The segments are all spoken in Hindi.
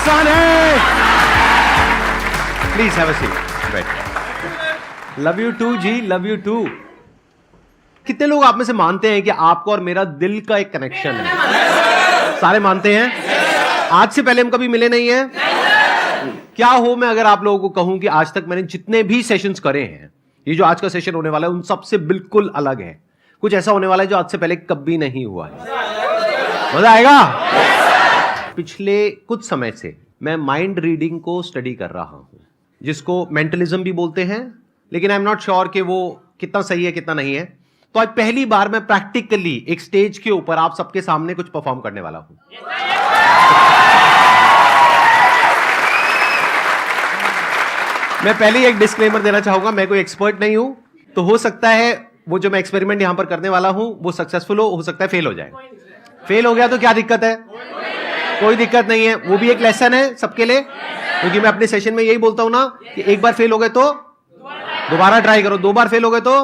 Sane, please have a seat, बैठ। Love you too ji, love you too. कितने लोग आप में से मानते हैं कि आपको और मेरा दिल का एक कनेक्शन है? सारे मानते हैं? आज से पहले हम कभी मिले नहीं है? क्या हो मैं अगर आप लोगों को कहूं कि आज तक मैंने जितने भी सेशंस करे हैं, ये जो आज का सेशन होने वाला है उन सबसे बिल्कुल अलग है। कुछ ऐसा होने वाला है जो आज से पहले कभी नहीं हुआ है। मजा आएगा? पिछले कुछ समय से मैं माइंड रीडिंग को स्टडी कर रहा हूं, जिसको मेंटलिज्म भी बोलते हैं, लेकिन आई एम नॉट श्योर कि वो कितना सही है कितना नहीं है। तो आज पहली बार मैं प्रैक्टिकली एक स्टेज के ऊपर आप सबके सामने कुछ परफॉर्म करने वाला हूं। मैं पहले ही एक डिस्क्लेमर देना चाहूंगा, मैं कोई एक्सपर्ट नहीं हूं, तो हो सकता है वो जो मैं एक्सपेरिमेंट यहां पर करने वाला हूं वो सक्सेसफुल हो सकता है फेल हो जाए। फेल हो गया तो क्या दिक्कत है? कोई दिक्कत नहीं है, वो भी एक लेसन है सबके लिए, क्योंकि मैं अपने सेशन में यही बोलता हूं ना कि एक बार फेल हो गए तो दोबारा ट्राई करो, दो बार फेल हो गए तो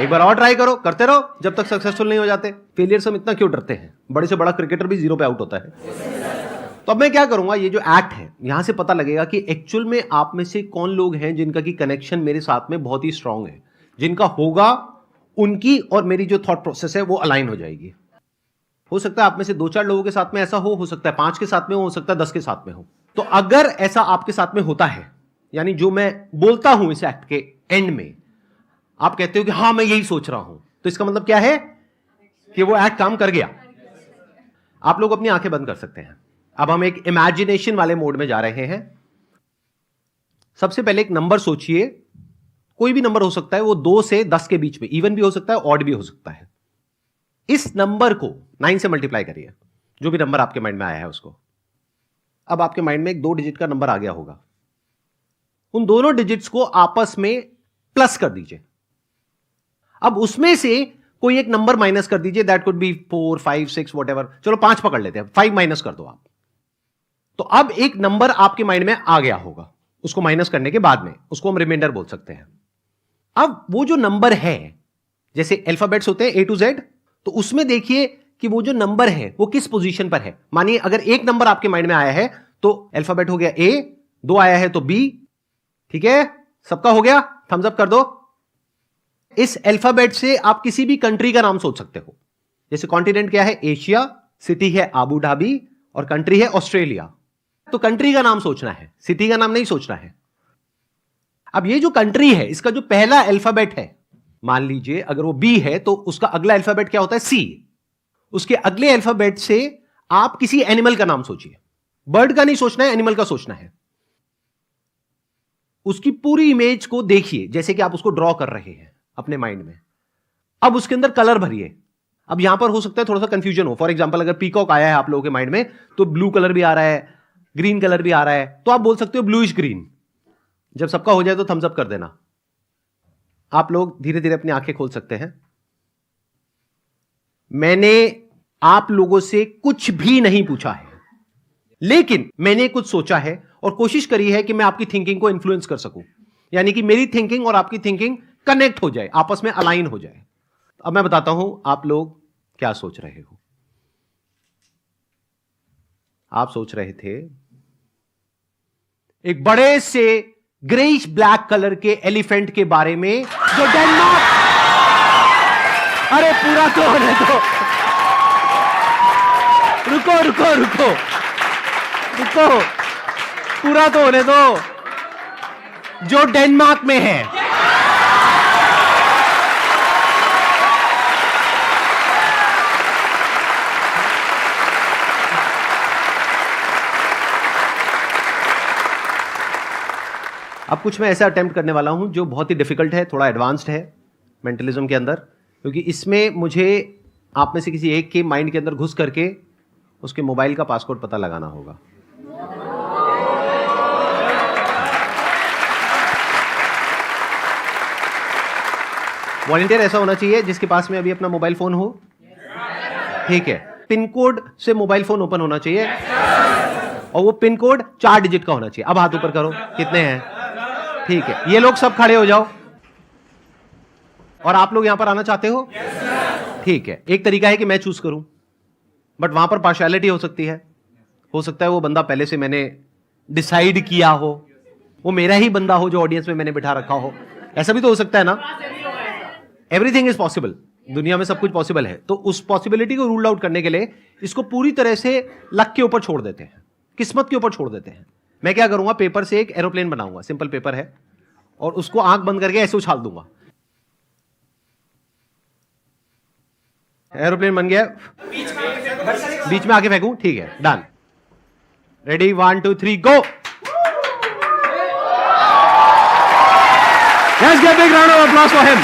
एक बार और ट्राई करो, करते रहो जब तक सक्सेसफुल नहीं हो जाते। फेलियर से हम इतना क्यों डरते हैं? बड़े से बड़ा क्रिकेटर भी 0 पे आउट होता है। तो अब मैं क्या करूंगा, ये जो एक्ट है यहां से पता लगेगा कि एक्चुअल में आप में से कौन लोग हैं जिनका की कनेक्शन मेरे साथ में बहुत ही स्ट्रांग है। जिनका होगा उनकी और मेरी जो थॉट प्रोसेस है वो अलाइन हो जाएगी। हो सकता है आप में से 2-4 लोगों के साथ में ऐसा हो सकता है 5 के साथ में हो सकता है 10 के साथ में हो। तो अगर ऐसा आपके साथ में होता है, यानी जो मैं बोलता हूं इस एक्ट के एंड में आप कहते हो कि हां मैं यही सोच रहा हूं, तो इसका मतलब क्या है कि वो एक्ट काम कर गया। आप लोग अपनी आंखें बंद कर सकते हैं। अब हम एक इमेजिनेशन वाले मोड में जा रहे हैं। सबसे पहले एक नंबर सोचिए, कोई भी नंबर हो सकता है, वो 2 से 10 के बीच में, इवन भी हो सकता है ऑड भी हो सकता है। इस नंबर को 9 से मल्टीप्लाई करिए, जो भी नंबर आपके माइंड में आया है उसको। अब आपके माइंड में एक 2 डिजिट का नंबर आ गया होगा, उन दोनों डिजिट्स को आपस में प्लस कर दीजिए। अब उसमें से कोई एक नंबर माइनस कर दीजिए, दैट कुड बी 4, 5, 6 व्हाटएवर, चलो 5 पकड़ लेते हैं, 5 माइनस कर दो आप। तो अब एक नंबर आपके माइंड में आ गया होगा, उसको माइनस करने के बाद में उसको हम रिमाइंडर बोल सकते हैं। अब वो जो नंबर है, जैसे अल्फाबेट्स होते हैं A to Z, तो उसमें देखिए कि वो जो नंबर है वो किस पोजीशन पर है। मानिए अगर एक नंबर आपके माइंड में आया है तो अल्फाबेट हो गया A, 2 आया है तो B, ठीक है? सबका हो गया? थम्स अप कर दो। इस अल्फाबेट से आप किसी भी कंट्री का नाम सोच सकते हो। जैसे कॉन्टिनेंट क्या है? एशिया, सिटी है अबू धाबी और कंट्री है ऑस्ट्रेलिया। तो कंट्री का नाम सोचना है, सिटी का नाम नहीं सोचना है। अब ये जो कंट्री है इसका जो पहला अल्फाबेट है, मान लीजिए अगर वो बी है तो उसका अगला अल्फाबेट क्या होता है? सी। उसके अगले अल्फाबेट से आप किसी एनिमल का नाम सोचिए। बर्ड का नहीं सोचना है, एनिमल का सोचना है। उसकी पूरी इमेज को देखिए जैसे कि आप उसको ड्रॉ कर रहे हैं अपने माइंड में। अब उसके अंदर कलर भरिए। अब यहां पर हो सकता है थोड़ा सा कंफ्यूजन हो। फॉर एग्जांपल अगर पीकॉक आया है आप लोगों के माइंड में तो ब्लू कलर भी आ रहा है, ग्रीन कलर भी आ रहा है, तो आप बोल सकते हो ब्लूइश ग्रीन। जब सबका हो जाए तो थम्स अप कर देना। आप लोग धीरे धीरे अपनी आंखें खोल सकते हैं। मैंने आप लोगों से कुछ भी नहीं पूछा है, लेकिन मैंने कुछ सोचा है और कोशिश करी है कि मैं आपकी थिंकिंग को इन्फ्लुएंस कर सकूं, यानी कि मेरी थिंकिंग और आपकी थिंकिंग कनेक्ट हो जाए, आपस में अलाइन हो जाए। अब मैं बताता हूं आप लोग क्या सोच रहे हो। आप सोच रहे थे एक बड़े से ग्रेइश ब्लैक कलर के एलिफेंट के बारे में जो डेनमार्क, अरे पूरा तो होने दो, रुको रुको रुको रुको, पूरा तो होने दो, जो डेनमार्क में है। अब कुछ मैं ऐसा अटेम्प्ट करने वाला हूं जो बहुत ही डिफिकल्ट है, थोड़ा एडवांस्ड है मेंटलिज्म के अंदर, क्योंकि इसमें मुझे आप में से किसी एक के माइंड के अंदर घुस करके उसके मोबाइल का पासवर्ड पता लगाना होगा। वॉलंटियर ऐसा होना चाहिए जिसके पास में अभी अपना मोबाइल फोन हो, ठीक है? पिन कोड से मोबाइल फोन ओपन होना चाहिए और वो पिन कोड 4 डिजिट का होना चाहिए। अब हाथ ऊपर करो, कितने हैं? ठीक है, ये लोग सब खड़े हो जाओ। और आप लोग यहां पर आना चाहते हो? ठीक है, एक तरीका है कि मैं चूज करूं, बट वहां पर पार्शियलिटी हो सकती है। हो सकता है वो बंदा पहले से मैंने डिसाइड किया हो, वो मेरा ही बंदा हो जो ऑडियंस में मैंने बिठा रखा हो, ऐसा भी तो हो सकता है ना। एवरीथिंग इज पॉसिबल, दुनिया में सब कुछ पॉसिबल है। तो उस पॉसिबिलिटी को रूल आउट करने के लिए इसको पूरी तरह से लक के ऊपर छोड़ देते हैं, किस्मत के ऊपर छोड़ देते हैं। मैं क्या करूंगा, पेपर से एक एरोप्लेन बनाऊंगा, सिंपल पेपर है, और उसको आंख बंद करके ऐसे उछाल दूंगा, एरोप्लेन बन गया, बीच में आके फेंकूं, ठीक है, done, ready, 1 2 3 go. Let's give a big round of applause for him.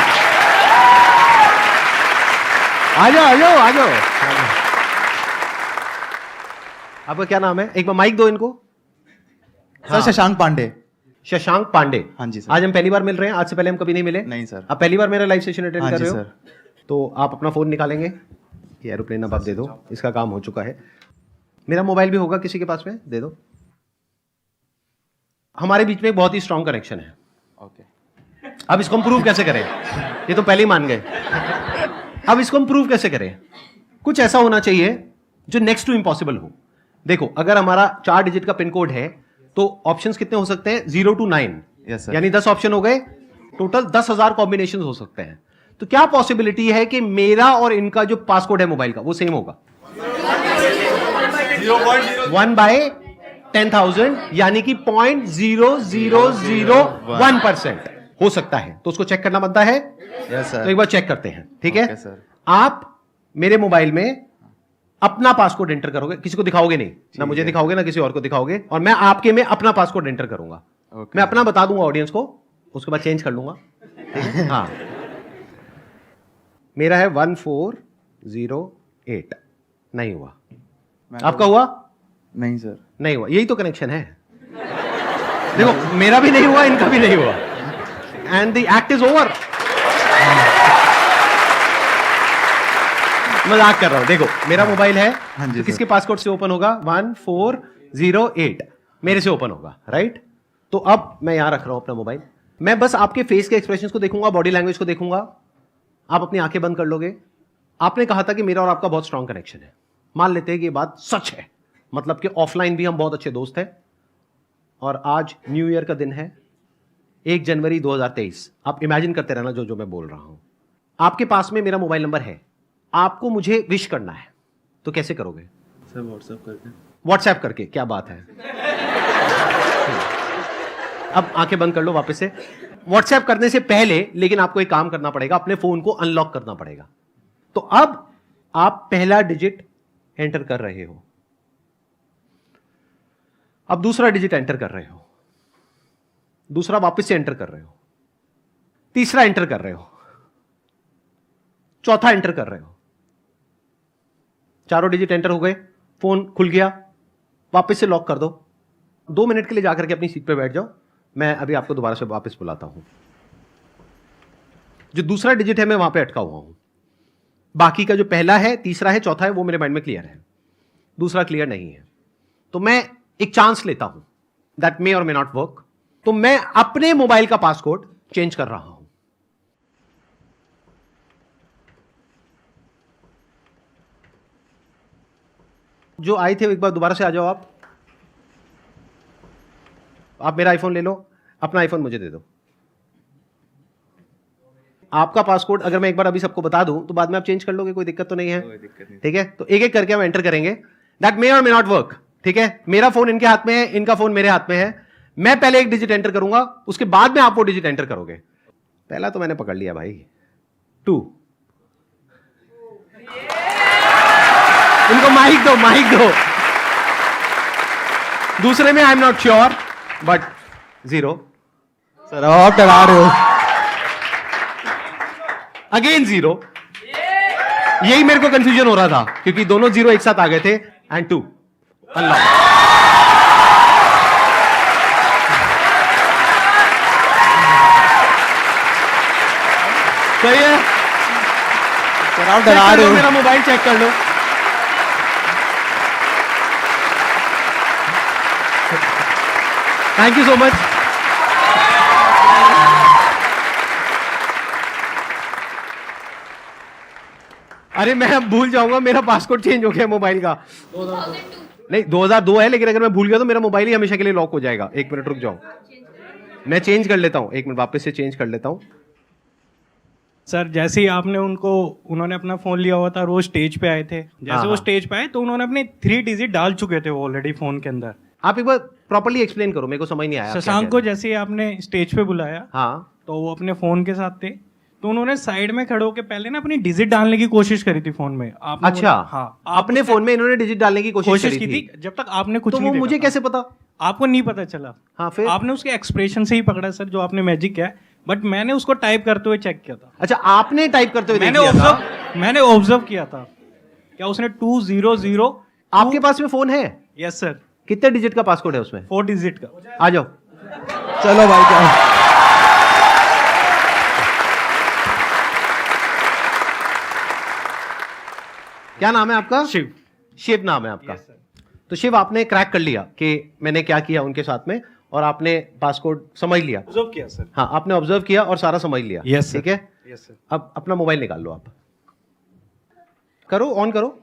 आ जाओ। आपका क्या नाम है, एक बार माइक दो इनको। सर शशांक पांडे। शशांक पांडे। हाँ जी सर। आज हम पहली बार मिल रहे हैं, आज से पहले हम कभी नहीं मिले। नहीं सर। आप पहली बार मेरा लाइव सेशन अटेंड हाँ कर जी रहे हो सर। तो आप अपना फोन निकालेंगे, ये एरोप्लेन अब आप दे दो, इसका काम हो चुका है। मेरा मोबाइल भी होगा किसी के पास में, दे दो। हमारे बीच में एक बहुत ही स्ट्रांग कनेक्शन है। ओके। अब इसको हम प्रूव कैसे करें, ये तो पहले ही मान गए, अब इसको हम प्रूव कैसे करें। कुछ ऐसा होना चाहिए जो नेक्स्ट टू इम्पॉसिबल हो। देखो, अगर हमारा 4 डिजिट का पिन कोड है तो ऑप्शंस कितने हो सकते हैं, 0 to 9, यस सर। यानी 10 ऑप्शन हो गए, टोटल 10,000 कॉम्बिनेशन हो सकते हैं। तो क्या पॉसिबिलिटी है कि मेरा और इनका जो पासकोड है मोबाइल का वो सेम होगा? 1/10,000, यानी कि 0.0001% हो सकता है। तो उसको चेक करना बनता है। Yes sir. तो एक बार चेक करते हैं, ठीक है। Okay sir. आप मेरे मोबाइल में अपना पासकोड एंटर करोगे, किसी को दिखाओगे नहीं, ना मुझे दिखाओगे ना किसी और को दिखाओगे, और मैं आपके में अपना पासकोड एंटर करूंगा। मैं अपना बता दूंगा ऑडियंस को, उसके बाद चेंज कर लूंगा। हाँ, मेरा है 1408, नहीं हुआ। आपका हुआ? नहीं सर। नहीं हुआ, यही तो कनेक्शन है। देखो, मेरा भी नहीं हुआ, इनका भी नहीं हुआ, and the act is over. मजाक कर रहा हूं। देखो, मेरा मोबाइल है, हाँ जी तो किसके पासकोड से ओपन होगा? 1408, मेरे से ओपन होगा, राइट। तो अब मैं यहां रख रहा हूं अपना मोबाइल, मैं बस आपके फेस के एक्सप्रेशंस को देखूंगा, बॉडी लैंग्वेज को देखूंगा। आप अपनी आंखें बंद कर लोगे। आपने कहा था कि मेरा और आपका बहुत स्ट्रांग कनेक्शन है, मान लेते हैं कि ये बात सच है, मतलब कि ऑफलाइन भी हम बहुत अच्छे दोस्त हैं। और आज न्यू ईयर का दिन है, 1 जनवरी 2023। आप इमेजिन करते रहना जो मैं बोल रहा हूं। आपके पास में मेरा मोबाइल नंबर है, आपको मुझे विश करना है, तो कैसे करोगे? सर व्हाट्सएप करके। व्हाट्सएप करके, क्या बात है। अब आंखें बंद कर लो वापस से। व्हाट्सएप करने से पहले लेकिन आपको एक काम करना पड़ेगा, अपने फोन को अनलॉक करना पड़ेगा। तो अब आप पहला डिजिट एंटर कर रहे हो, अब दूसरा डिजिट एंटर कर रहे हो, दूसरा वापस से एंटर कर रहे हो, तीसरा एंटर कर रहे हो, चौथा एंटर कर रहे हो। चारों डिजिट एंटर हो गए, फोन खुल गया, वापस से लॉक कर दो। 2 मिनट के लिए जाकर के अपनी सीट पे बैठ जाओ, मैं अभी आपको दोबारा से वापस बुलाता हूं। जो दूसरा डिजिट है मैं वहां पे अटका हुआ हूं, बाकी का जो पहला है, तीसरा है, चौथा है, वो मेरे माइंड में क्लियर है, दूसरा क्लियर नहीं है। तो मैं एक चांस लेता हूं, दैट मे और मे नॉट वर्क। तो मैं अपने मोबाइल का पासकोड चेंज कर रहा हूं। जो आए थे एक बार दोबारा से आ जाओ। आप मेरा आईफोन ले लो, अपना आईफोन मुझे दे दो। आपका पासकोड अगर मैं एक बार अभी सबको बता दूं तो बाद में आप चेंज कर लोगे, कोई दिक्कत तो नहीं है? ठीक है, तो एक एक करके हम एंटर करेंगे। दैट मे और मे नॉट वर्क, ठीक है। मेरा फोन इनके हाथ में है, इनका फोन मेरे हाथ में है। मैं पहले एक डिजिट एंटर करूंगा, उसके बाद में आप वो डिजिट एंटर करोगे। पहला तो मैंने पकड़ लिया भाई, 2। इनको माइक दो, माइक दो। दूसरे में I am not sure, but 0। Sir आप डरा रहे हो। अगेन 0। यही मेरे को कंफ्यूजन हो रहा था क्योंकि दोनों 0 एक साथ आ गए थे। And 2 unlock. सही है। सर आप डरा रहे हो। मेरा मोबाइल चेक कर लो। Thank you so much. अरे मैं अब भूल जाऊंगा, मेरा पासवर्ड चेंज हो गया मोबाइल का। नहीं 2002 है, लेकिन अगर मैं भूल गया तो मेरा मोबाइल ही हमेशा के लिए लॉक हो जाएगा। एक मिनट रुक जाओ, मैं चेंज कर लेता हूँ, एक मिनट वापस से चेंज कर लेता हूँ। सर जैसे ही उन्होंने अपना फ़ोन लिया हुआ था और वो स्टेज पे आए थे, जैसे वो स्टेज पे आए तो उन्होंने अपने 3 डिजिट डाल चुके थे वो ऑलरेडी फ़ोन के अंदर। आप एक बार प्रॉपर्ली एक्सप्लेन करो, मेरे को समझ नहीं आया। शशांक को जैसे ही आपने स्टेज पे बुलाया, हाँ, तो वो अपने फ़ोन के साथ थे, तो उन्होंने साइड में खड़े होकर पहले ना अपनी डिजिट डालने की कोशिश करी थी फ़ोन में। आपने अच्छा, हाँ, अपने फोन में इन्होंने डिजिट डालने की कोशिश की थी जब तक आपने कुछ तो नहीं वो मुझे देखा कैसे पता? था। आपको नहीं पता चला। हाँ, फिर आपने उसके एक्सप्रेशन से ही पकड़ा सर, जो आपने मैजिक किया है, बट मैंने उसको टाइप करते हुए चेक किया था। अच्छा, आपने टाइप करते हुए मैंने ऑब्जर्व किया था क्या उसने 200। आपके पास में फोन है? Yes sir. कितने डिजिट का पासकोड है उसमें? 4 डिजिट का। आ जाओ, चलो भाई जाओ। क्या नाम है आपका? शिव। शिव नाम है आपका? तो शिव, आपने क्रैक कर लिया कि मैंने क्या किया उनके साथ में, और आपने पासकोड समझ लिया। ऑब्जर्व किया सर। हाँ, आपने ऑब्जर्व किया और सारा समझ लिया। यस ठीक है। Yes sir. अब अपना मोबाइल निकाल लो, आप करो, ऑन करो।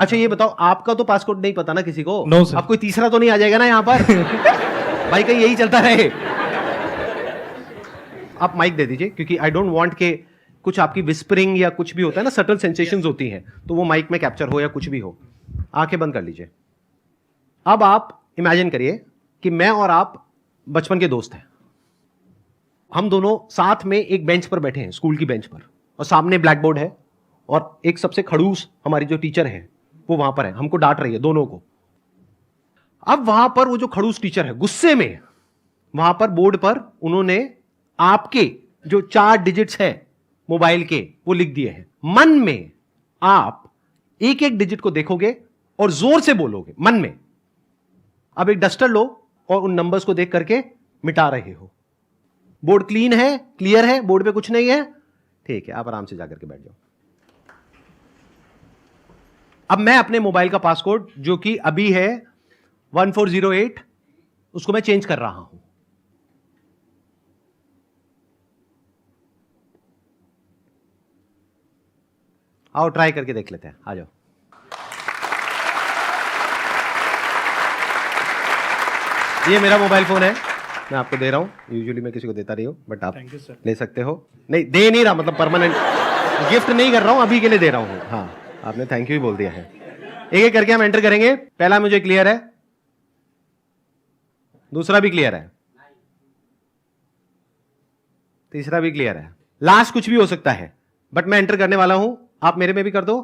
अच्छा ये बताओ, आपका तो पासकोड नहीं पता ना किसी को? No sir. अब कोई तीसरा तो नहीं आ जाएगा ना यहाँ पर? भाई कहीं यही चलता रहे। आप माइक दे दीजिए, क्योंकि आई डोंट वांट के कुछ आपकी विस्परिंग या कुछ भी होता है ना, सटल सेंसेशंस होती हैं, तो वो माइक में कैप्चर हो या कुछ भी हो। आंखें बंद कर लीजिए। अब आप इमेजिन करिए कि मैं और आप बचपन के दोस्त हैं। हम दोनों साथ में एक बेंच पर बैठे हैं, स्कूल की बेंच पर, और सामने ब्लैक बोर्ड है, और एक सबसे खड़ूस हमारी जो टीचर है वो वहां पर है, हमको डांट रही है दोनों को। अब वहां पर वो जो खड़ूस टीचर है गुस्से में, वहां पर बोर्ड पर उन्होंने आपके जो 4 डिजिट्स है मोबाइल के वो लिख दिए हैं। मन में आप एक एक डिजिट को देखोगे और जोर से बोलोगे मन में। अब एक डस्टर लो और उन नंबर्स को देख करके मिटा रहे हो। बोर्ड क्लीन है, क्लियर है, बोर्ड पे कुछ नहीं है, ठीक है, आप आराम से जाकर के बैठ जाओ। अब मैं अपने मोबाइल का पासकोड जो कि अभी है 1408, उसको मैं चेंज कर रहा हूं। आओ ट्राई करके देख लेते हैं, आ जाओ। ये मेरा मोबाइल फोन है, मैं आपको दे रहा हूं। यूजुअली मैं किसी को देता नहीं हूं, बट आप ले सकते हो। नहीं दे नहीं रहा, मतलब परमानेंट गिफ्ट नहीं कर रहा हूं, अभी के लिए दे रहा हूं। हाँ, आपने थैंक यू ही बोल दिया है। एक एक करके हम एंटर करेंगे। पहला मुझे क्लियर है, दूसरा भी क्लियर है, तीसरा भी क्लियर है, लास्ट कुछ भी हो सकता है, बट मैं एंटर करने वाला हूं। आप मेरे में भी कर दो।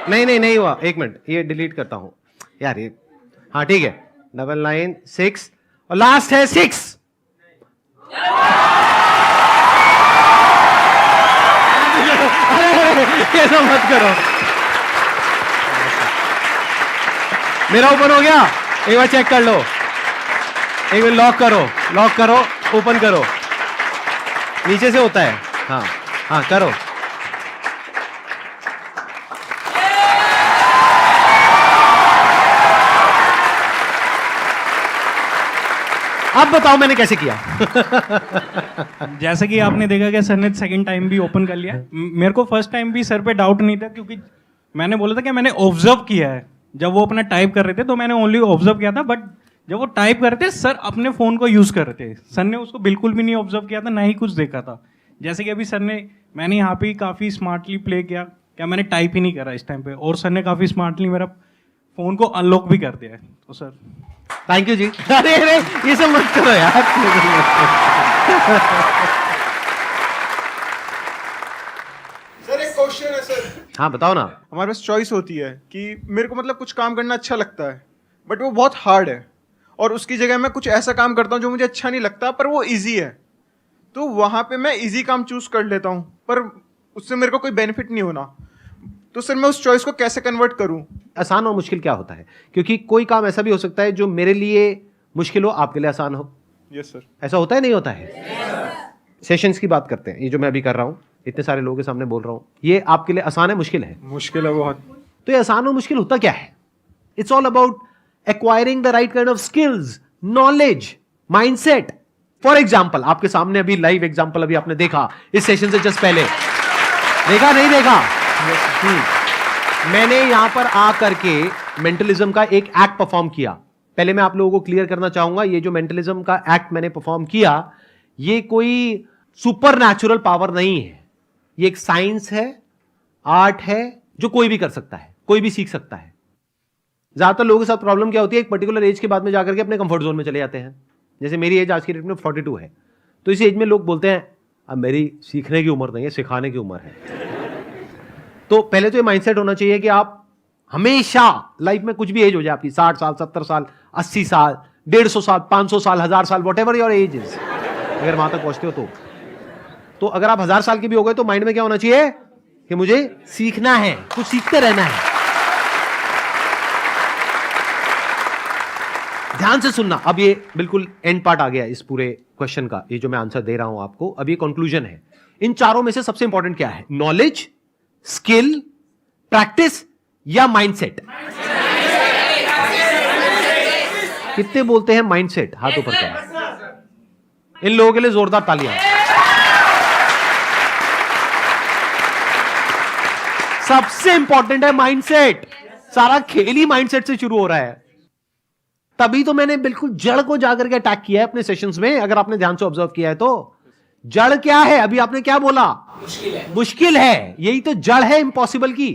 नहीं हुआ, एक मिनट, ये डिलीट करता हूं यार ये। हाँ ठीक है, 996 और लास्ट है 6। ऐसा मत करो, मेरा ओपन हो गया। एक बार चेक कर लो, एक बार लॉक करो, ओपन करो, नीचे से होता है। हाँ हाँ करो। अब बताओ मैंने कैसे किया? जैसे कि आपने देखा कि सर ने सेकंड टाइम भी ओपन कर लिया। मेरे को फर्स्ट टाइम भी सर पे डाउट नहीं था, क्योंकि मैंने बोला था कि मैंने ऑब्जर्व किया है। जब वो अपना टाइप कर रहे थे तो मैंने ओनली ऑब्जर्व किया था, बट जब वो टाइप कर रहे थे सर अपने फ़ोन को यूज़ कर रहे थे। सर ने उसको बिल्कुल भी नहीं ऑब्जर्व किया था, ना ही कुछ देखा था। जैसे कि अभी मैंने यहाँ पे काफ़ी स्मार्टली प्ले किया, क्या मैंने टाइप ही नहीं करा इस टाइम पे, और सर ने काफ़ी स्मार्टली मेरा फ़ोन को अनलॉक भी कर दिया है। तो सर थैंक यू जी। अरे ये सब मत करो यार। सर एक क्वेश्चन है सर। हाँ बताओ ना। हमारे पास चॉइस होती है कि मेरे को मतलब कुछ काम करना अच्छा लगता है, बट वो बहुत हार्ड है, और उसकी जगह मैं कुछ ऐसा काम करता हूँ जो मुझे अच्छा नहीं लगता पर वो इजी है। तो वहाँ पे मैं इजी काम चूज कर लेता हूँ, पर उससे मेरे को कोई बेनिफिट नहीं होना। तो सर मैं उस चॉइस को कैसे कन्वर्ट करूँ? आसान और मुश्किल क्या होता है? क्योंकि कोई काम ऐसा भी हो सकता है जो मेरे लिए मुश्किल हो, आपके लिए आसान हो। Yes sir. ऐसा होता है नहीं होता है? सेशंस की बात करते हैं, ये जो मैं अभी कर रहा हूँ, इतने सारे लोगों के सामने बोल रहा हूँ, ये आपके लिए आसान है मुश्किल है? मुश्किल है बहुत। तो ये आसान और मुश्किल होता क्या है? It's all about acquiring the right kind of skills, knowledge, mindset. For example, आपके सामने अभी लाइव एग्जाम्पल अभी आपने देखा इस सेशन से जस्ट पहले, देखा नहीं देखा? मैंने यहां पर आकर के मेंटलिज्म का एक एक्ट परफॉर्म किया। पहले मैं आप लोगों को क्लियर करना चाहूंगा, ये जो मेंटलिज्म का एक्ट मैंने परफॉर्म किया, ये कोई सुपर नेचुरल पावर नहीं है। ये एक साइंस है, आर्ट है, जो कोई भी कर सकता है, कोई भी सीख सकता है। ज्यादातर लोगों के साथ प्रॉब्लम क्या होती है, एक पर्टिकुलर एज के बाद में जाकर के अपने कंफर्ट जोन में चले जाते हैं। जैसे मेरी एज आज की डेट में 42 है, तो इस एज में लोग बोलते हैं अब मेरी सीखने की उम्र नहीं है, सिखाने की उम्र है। तो पहले तो ये माइंडसेट होना चाहिए कि आप हमेशा लाइफ में कुछ भी एज हो जाए आपकी, 60 साल, 70 साल, 80 साल, 150 साल, 500 साल, 1000 साल, what ever your age is, अगर वहां तक पहुंचते हो तो अगर आप 1000 साल के भी हो गए तो माइंड में क्या होना चाहिए कि मुझे सीखना है, कुछ सीखते रहना है। ध्यान से सुनना। अब ये बिल्कुल एंड पार्ट आ गया इस पूरे क्वेश्चन का, ये जो मैं आंसर दे रहा हूं आपको, अब ये कंक्लूजन है। इन चारों में से सबसे इंपॉर्टेंट क्या है? नॉलेज, स्किल, प्रैक्टिस या माइंडसेट? कितने बोलते हैं माइंडसेट? हाथ ऊपर करें। इन लोगों के लिए जोरदार तालियां। सबसे इंपॉर्टेंट है माइंडसेट। सारा खेल ही माइंडसेट से शुरू हो रहा है। तभी तो मैंने बिल्कुल जड़ को जाकर के अटैक किया है अपने सेशंस में। अगर आपने ध्यान से ऑब्जर्व किया है तो जड़ क्या है? अभी आपने क्या बोला? मुश्किल है। यही तो जड़ है इम्पॉसिबल की।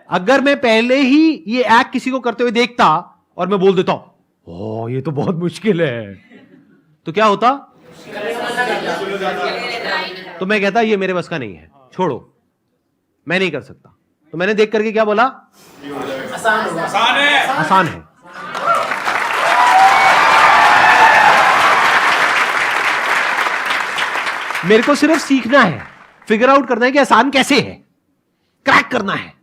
अगर मैं पहले ही ये एक्ट किसी को करते हुए देखता और मैं बोल देता हूं ओह ये तो बहुत मुश्किल है, तो क्या होता? तो मैं कहता ये मेरे बस का नहीं है, छोड़ो, मैं नहीं कर सकता। तो मैंने देख करके क्या बोला? आसान है। मेरे को सिर्फ सीखना है, फिगर आउट करना है कि आसान कैसे है, क्रैक करना है।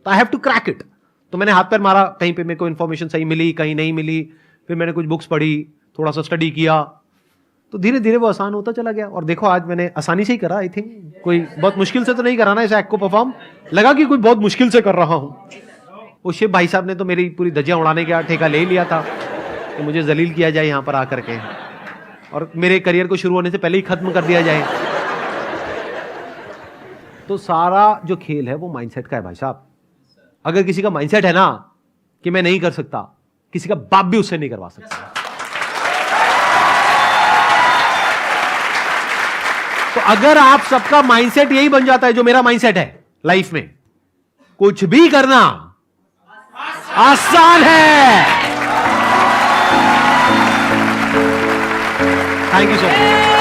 तो I have to crack it. तो मैंने हाथ पैर मारा, कहीं पे मेरे को इंफॉर्मेशन सही मिली, कहीं नहीं मिली, फिर मैंने कुछ बुक्स पढ़ी, थोड़ा सा स्टडी किया, तो धीरे धीरे वो आसान होता चला गया। और देखो आज मैंने आसानी से ही करा। आई थिंक कोई बहुत मुश्किल से तो नहीं करा ना इस एक्ट को परफॉर्म। लगा कि कोई बहुत मुश्किल से कर रहा हूं। वो शिव भाई साहब ने तो मेरी पूरी धज्जियां उड़ाने का ठेका ले लिया था कि मुझे जलील किया जाए यहां पर आकर के, और मेरे करियर को शुरू होने से पहले ही खत्म कर दिया जाए। तो सारा जो खेल है वो माइंडसेट का है भाई साहब। अगर किसी का माइंडसेट है ना कि मैं नहीं कर सकता, किसी का बाप भी उससे नहीं करवा सकता। तो अगर आप सबका माइंडसेट यही बन जाता है जो मेरा माइंडसेट है लाइफ में, कुछ भी करना आसान है। Thank you so much.